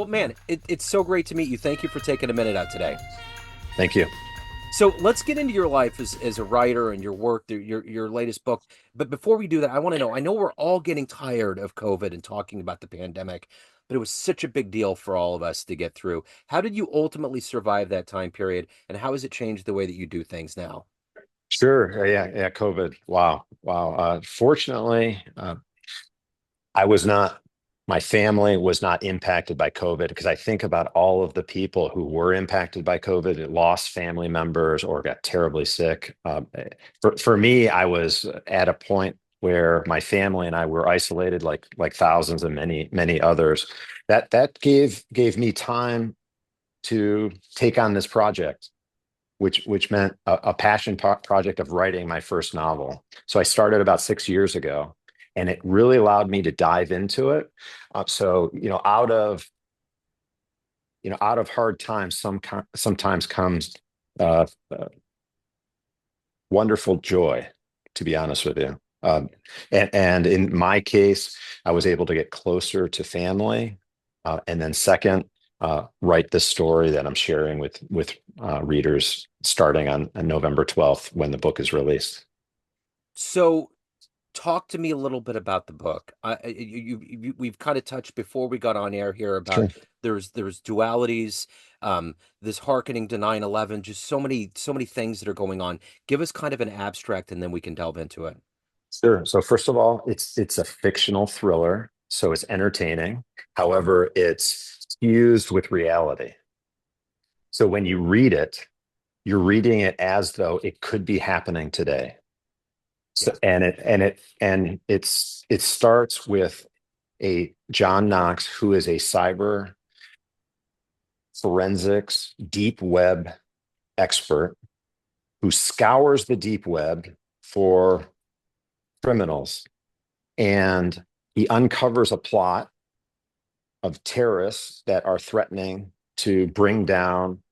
Well, man, it's so great to meet you. Thank you for taking a minute out today. Thank you. So let's get into your life as a writer and your work, your latest book. But before we do that, I want to know. I know we're all getting tired of COVID and talking about the pandemic, but it was such a big deal for all of us to get through. How did you ultimately survive that time period, and how has it changed the way that you do things now? Sure. Yeah. COVID. Wow. Wow. Fortunately, I was not, my family was not impacted by COVID because I think about all of the people who were impacted by COVID, that lost family members or got terribly sick. For me, I was at a point where my family and I were isolated, like thousands and many others. That gave me time to take on this project, which meant a passion project of writing my first novel. So I started about 6 years ago, and it really allowed me to dive into it. So out of hard times, sometimes comes uh, uh, wonderful joy. To be honest with you, and in my case, I was able to get closer to family, and then second, write this story that I'm sharing with readers starting on November 12th when the book is released. So talk to me a little bit about the book. We've kind of touched before we got on air here Sure. about there's dualities, this hearkening to 9/11, just so many things that are going on. Give us kind of an abstract, and then we can delve into it. Sure. So first of all, it's a fictional thriller, so it's entertaining. However, it's fused with reality. So when you read it, you're reading it as though it could be happening today. So, Yeah. and it starts with a John Knox, who is a cyber forensics deep web expert, who scours the deep web for criminals, and he uncovers a plot of terrorists that are threatening to bring down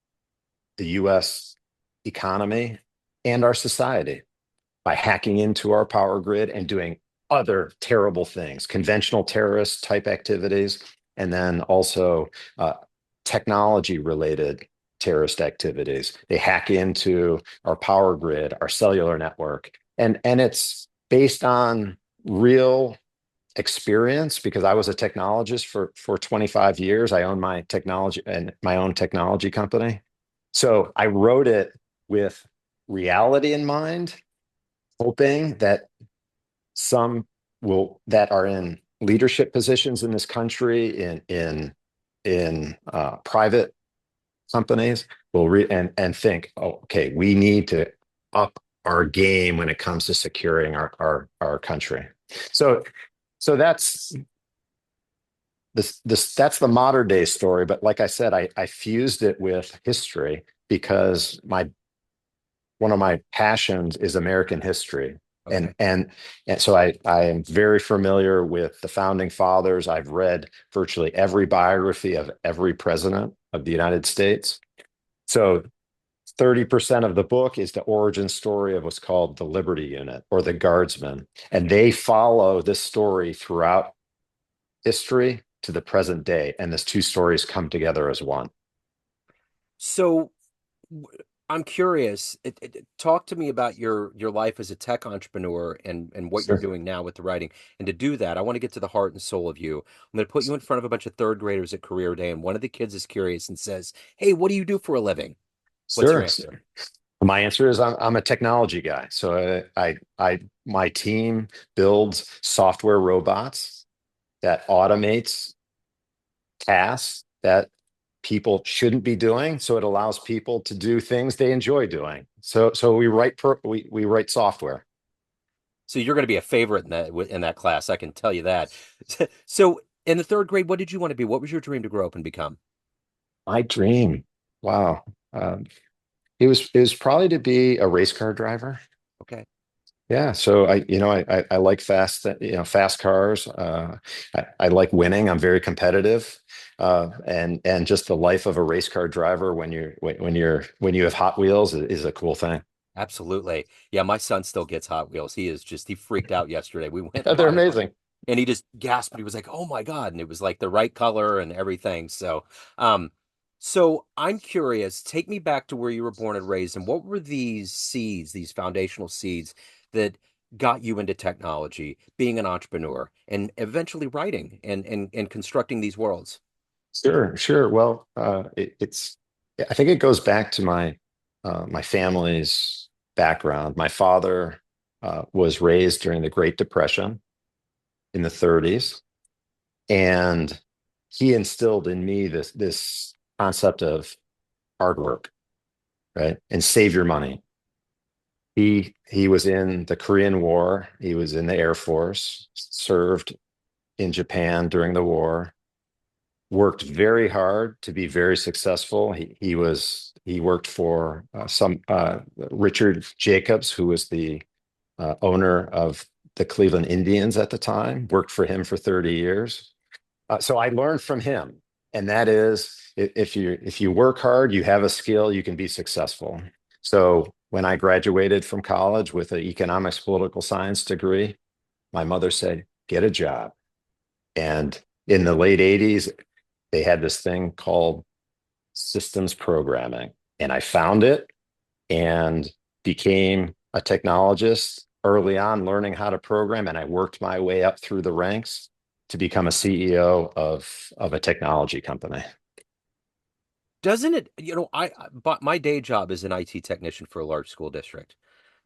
the US economy and our society by hacking into our power grid and doing other terrible things, conventional terrorist type activities, and then also uh, technology related terrorist activities. They hack into our power grid, our cellular network, and it's based on real experience because I was a technologist for 25 years. I own my technology and my own technology company. So I wrote it with reality in mind, hoping that some will that are in leadership positions in this country, in private companies, will and think, oh, okay, we need to up our game when it comes to securing our country. So so that's the modern day story. But like I said, I fused it with history because my one of my passions is American history. And Okay. and and so I am very familiar with the founding fathers. I've read virtually every biography of every president of the United States. So 30% of the book is the origin story of what's called the Liberty Unit or the Guardsmen. And they follow this story throughout history to the present day. And these two stories come together as one. So w- I'm curious. Talk to me about your life as a tech entrepreneur and what you're Sure. doing now with the writing. And to do that, I want to get to the heart and soul of you. I'm going to put you in front of a bunch of third graders at career day, and one of the kids is curious and says, "Hey, what do you do for a living?" What's your Sure. answer? My answer is I'm a technology guy. So my team builds software robots that automates tasks that people shouldn't be doing. So it allows people to do things they enjoy doing. So we write software. So you're going to be a favorite in that class. I can tell you that. So in the third grade, what did you want to be? What was your dream to grow up and become? My dream. Wow. Um, it was probably to be a race car driver. Okay. Yeah, so I like fast cars. I like winning. I'm very competitive, and just the life of a race car driver when you have Hot Wheels is a cool thing. Absolutely. Yeah, my son still gets Hot Wheels. He freaked out yesterday. We went and They're bought him. amazing. And he just gasped. He was like, "Oh my God!" And it was like the right color and everything. Um, so I'm curious. Take me back to where you were born and raised, and what were these seeds, these foundational seeds that got you into technology, being an entrepreneur, and eventually writing and constructing these worlds? Sure, sure. Well, I think it goes back to my family's background. My father was raised during the Great Depression in the 30s, and he instilled in me this concept of hard work, right? And save your money. He was in the Korean War. He was in the Air Force, served in Japan during the war, worked very hard to be very successful. He worked for some Richard Jacobs, who was the owner of the Cleveland Indians at the time, worked for him for 30 years. So I learned from him, and that is, if you work hard, you have a skill, you can be successful. So when I graduated from college with an economics political science degree, my mother said, "Get a job." And in the late 80s, they had this thing called systems programming, and I found it and became a technologist early on, learning how to program. And I worked my way up through the ranks to become a CEO of a technology company. Doesn't it, but my day job is an IT technician for a large school district.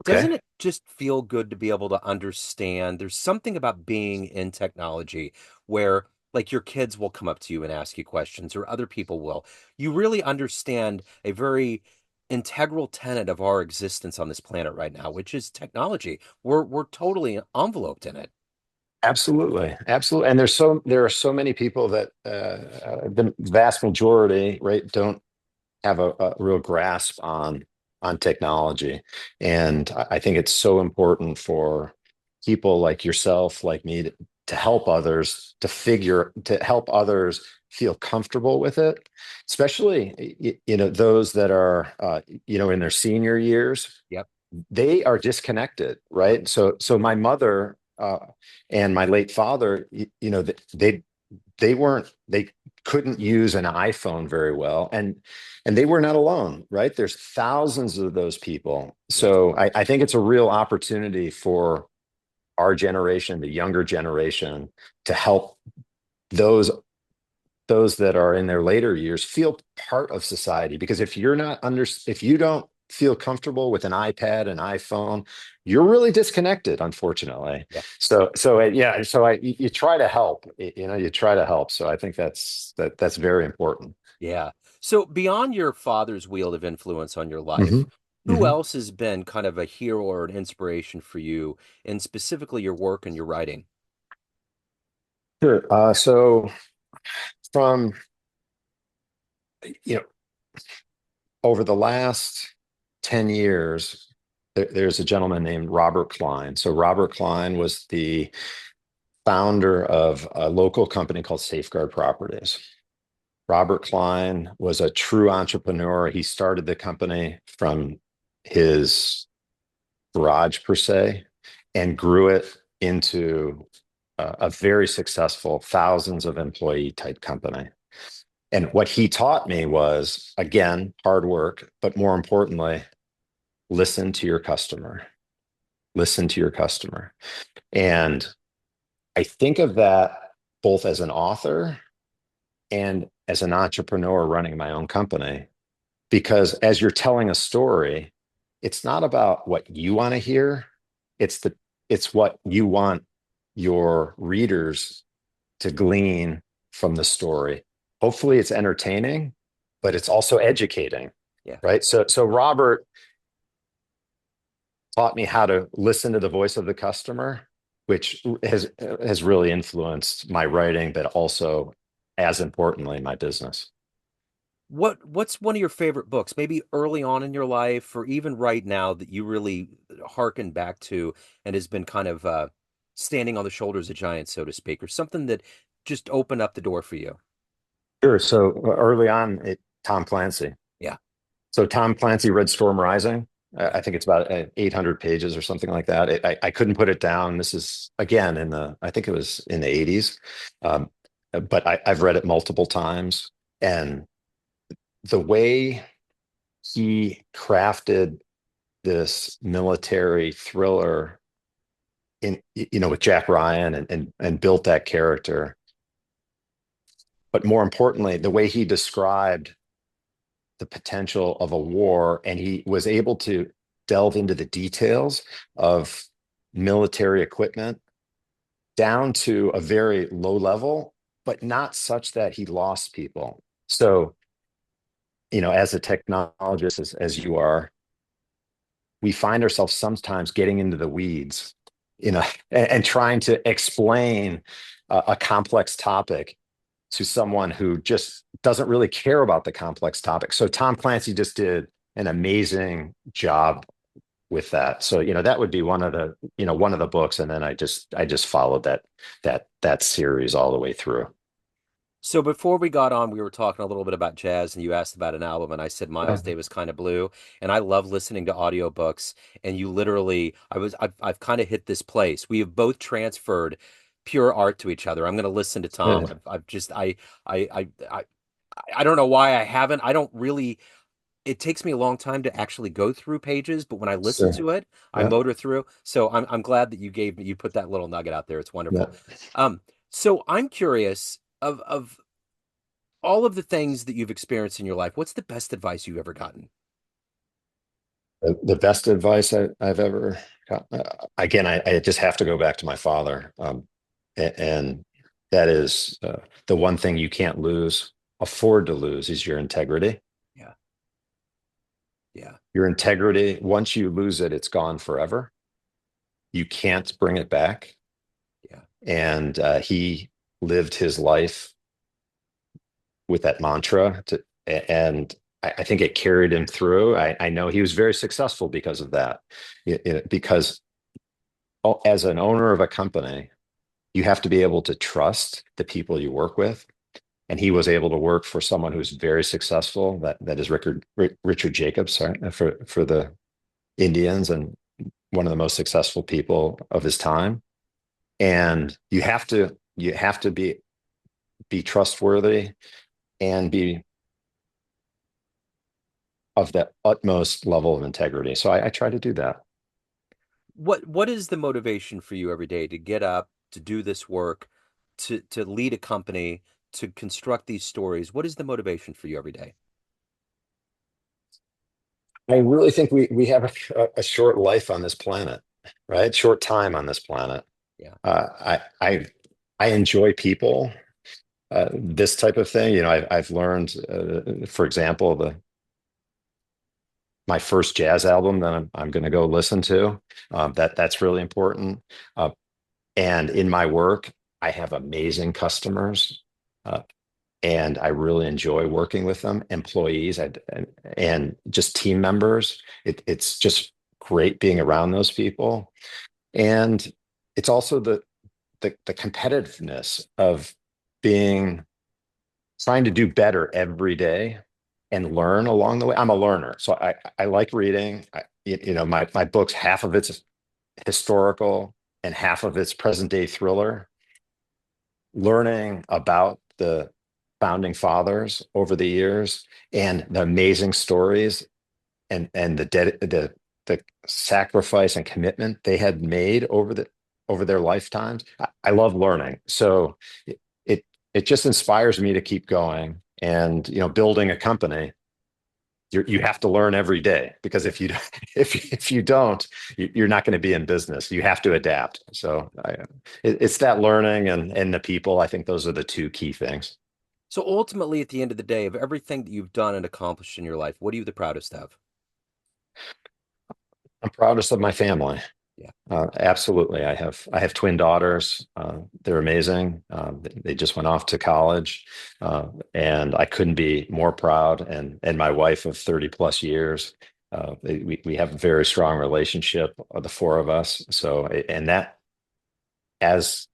Doesn't Okay. it just feel good to be able to understand? There's something about being in technology where, like, your kids will come up to you and ask you questions, or other people will. You really understand a very integral tenet of our existence on this planet right now, which is technology. We're totally enveloped in it. Absolutely, absolutely. And there are so many people that the vast majority, right, don't have a real grasp on technology. And I think it's so important for people like yourself, like me, to help others to help others feel comfortable with it, especially those that are in their senior years. Yep. They are disconnected, Yep. right? So my mother and my late father, they weren't they couldn't use an iPhone very well, and they were not alone, right? There's thousands of those people. Yes. So I think it's a real opportunity for our generation, the younger generation, to help those those that are in their later years feel part of society. Because if you don't feel comfortable with an iPad, an iPhone, you're really disconnected, unfortunately. Yeah. Yeah, you try to help, you try to help. So I think that's very important. Yeah. So beyond your father's wheel of influence on your Hmm. life, who Hmm. else has been kind of a hero or an inspiration for you in specifically your work and your writing? Sure. So from you know over the last 10 years, there's a gentleman named Robert Klein. So Robert Klein was the founder of a local company called Safeguard Properties. Robert Klein was a true entrepreneur. He started the company from his garage, per se, and grew it into a very successful, thousands of employee type company. And what he taught me was, again, hard work, but more importantly, listen to your customer. Listen to your customer. And I think of that both as an author and as an entrepreneur running my own company, because as you're telling a story, it's not about what you want to hear, it's the it's what you want your readers to glean from the story. Hopefully it's entertaining, but it's also educating, Yeah. right? So Robert taught me how to listen to the voice of the customer, which has really influenced my writing, but also, as importantly, my business. What's one of your favorite books, maybe early on in your life or even right now, that you really hearken back to and has been kind of standing on the shoulders of giants, so to speak, or something that just opened up the door for you? Sure. So early on, Tom Clancy. Yeah. So Tom Clancy read Storm Rising. I think it's about 800 pages or something like that. I couldn't put it down. This is again in the, I think it was in the 80s. Um, but I've read it multiple times. And the way he crafted this military thriller with Jack Ryan and built that character. But more importantly, the way he described the potential of a war, and he was able to delve into the details of military equipment down to a very low level, but not such that he lost people. So, as a technologist, as you are, we find ourselves sometimes getting into the weeds, and trying to explain a complex topic to someone who just doesn't really care about the complex topic. So Tom Clancy just did an amazing job with that. So, that would be one of the books. And then I just followed that series all the way through. So before we got on, we were talking a little bit about jazz, and you asked about an album, and I said Miles Yeah. Davis Kind of Blue, and I love listening to audiobooks. And you literally, I've kind of hit this place. We have both transferred pure art to each other. I'm going to listen to Tom. I've just, I, I, I don't know why I haven't. I don't really. It takes me a long time to actually go through pages, but when I listen Sure. to it, I Yeah. motor through. So I'm glad that you put that little nugget out there. It's Yeah. wonderful. So I'm curious of all of the things that you've experienced in your life, what's the best advice you've ever gotten? The best advice I've ever got. Again, I just have to go back to my father. And that is the one thing you can't afford to lose is your integrity. Yeah, yeah, Your integrity, once you lose it, it's gone forever. You can't bring it back. yeah. And he lived his life with that mantra and I think it carried him through. I know he was very successful because of that. Because as an owner of a company, you have to be able to trust the people you work with. And he was able to work for someone who's very successful. That is Richard Jacobs, sorry, for the Indians, and one of the most successful people of his time. And you have to be trustworthy and be of the utmost level of integrity. So I try to do that. What is the motivation for you every day to get up, to do this work, to lead a company, to construct these stories? What is the motivation for you every day? I really think we have a short life on this planet, right? Short time on this planet. Yeah, I enjoy people, this type of thing. I've learned, for example, the my first jazz album that I'm going to go listen to. That's really important. Uh, and in my work, I have amazing customers. Uh, and I really enjoy working with them, employees and just team members. It's just great being around those people, and it's also the competitiveness of being trying to do better every day and learn along the way. I'm a learner, so I like reading. My books, half of it's historical and half of it's present day thriller, learning about the founding fathers over the years and the amazing stories and the sacrifice and commitment they had made over their lifetimes. I love learning, so it it just inspires me to keep going. And building a company, you have to learn every day, because yeah. if you don't, you're not going to be in business. You have to adapt. So it's that learning and the people. I think those are the two key things. So ultimately, at the end of the day, of everything that you've done and accomplished in your life, what are you the proudest of? I'm proudest of my family. Yeah. Absolutely. I have twin daughters. They're amazing. They just went off to college, and I couldn't be more proud. And my wife of 30 plus years. We have a very strong relationship, the four of us. So, and that as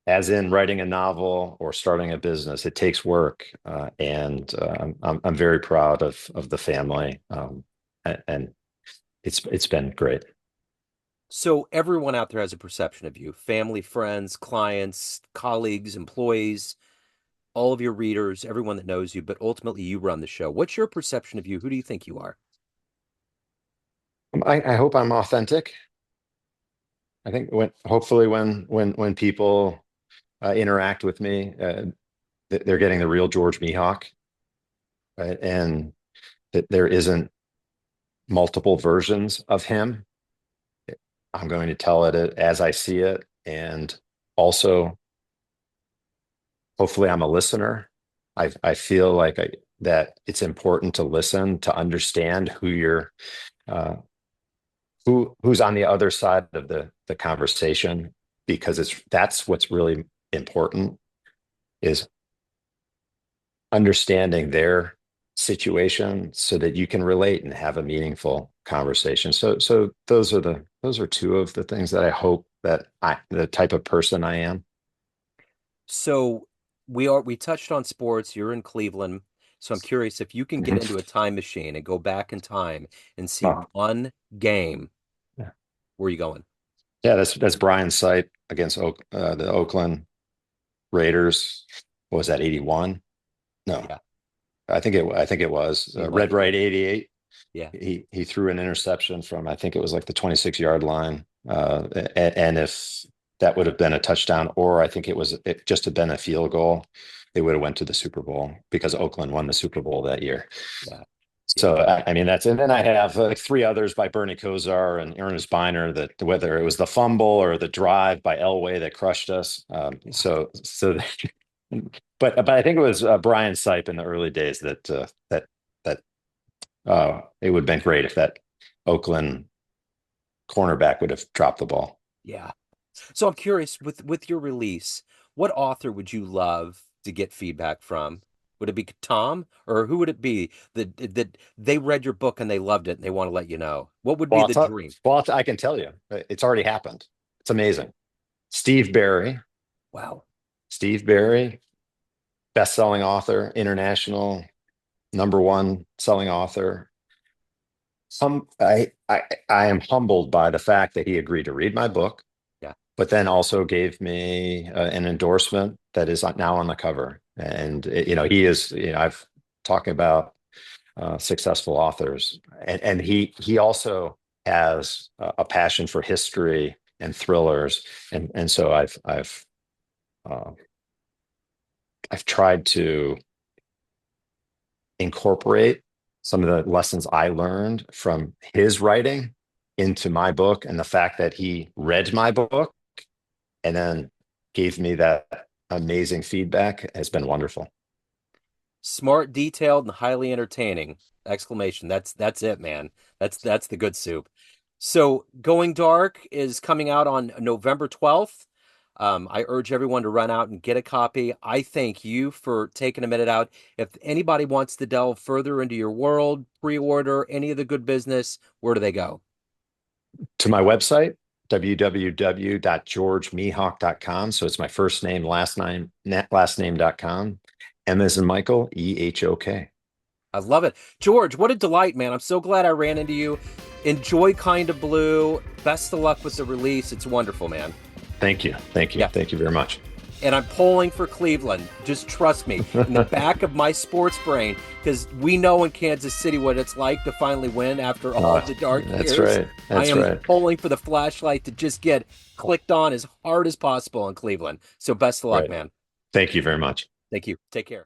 in writing a novel or starting a business, it takes work, and I'm very proud of the family, and It's been great. So everyone out there has a perception of you, family, friends, clients, colleagues, employees, all of your readers, everyone that knows you, but ultimately you run the show. What's your perception of you? Who do you think you are? I hope I'm authentic. I think hopefully when people interact with me, they're getting the real George Mehok, right? And that there isn't multiple versions of him. I'm going to tell it as I see it, and also hopefully I'm a listener. I feel like that it's important to listen to understand uh, who's on the other side of the conversation, because that's what's really important, is understanding their situation so that you can relate and have a meaningful conversation. So those are two of the things that I hope that the type of person I am. So we touched on sports. You're in Cleveland. So I'm curious if you can get Mhm. into a time machine and go back in time and see Oh, one game, yeah. where are you going? Yeah, that's Brian Sipe against the Oakland Raiders. What was that, 81? No, Yeah, I think it was Red 81, yeah. Right 88. Yeah, He threw an interception from, I think it was like the 26-yard line. And if that would have been a touchdown, or I think it just had been a field goal, they would have went to the Super Bowl because Oakland won the Super Bowl that year. yeah, So yeah, I mean and then I have like three others by Bernie Kosar and Ernest Biner, that whether it was the fumble or the drive by Elway that crushed us. yeah. But I think it was Brian Sipe in the early days that it would have been great if that Oakland cornerback would have dropped the ball. Yeah. So I'm curious with your release, what author would you love to get feedback from? Would it be Tom, or who would it be that they read your book and they loved it and they want to let you know? What would be Well, the dream? I can tell you, it's already happened. It's amazing. Steve Barry, Wow. Steve Barry, best-selling author, international number one selling author. I am humbled by the fact that he agreed to read my book, Yeah. but then also gave me an endorsement that is now on the cover. And he is, I've talking about successful authors, and he also has a passion for history and thrillers, and so uh, I've tried to incorporate some of the lessons I learned from his writing into my book, and the fact that he read my book and then gave me that amazing feedback has been wonderful. Smart, detailed, and highly entertaining. Exclamation. That's it, man. That's the good soup. So Going Dark is coming out on November 12th. I urge everyone to run out and get a copy. I thank you for taking a minute out. If anybody wants to delve further into your world, pre-order any of the good business, where do they go? To my website, www.georgemehok.com. So it's my first name, last name.com. M as in Michael, EHOK. I love it. George, what a delight, man. I'm so glad I ran into you. Enjoy Kind of Blue. Best of luck with the release. It's wonderful, man. Thank you. Thank you. Yeah. Thank you very much. And I'm pulling for Cleveland. Just trust me, in the back of my sports brain, because we know in Kansas City what it's like to finally win after all of the dark That's years. right. I That's am right. pulling for the flashlight to just get clicked on as hard as possible in Cleveland. So best of luck, Right. man. Thank you very much. Thank you. Take care.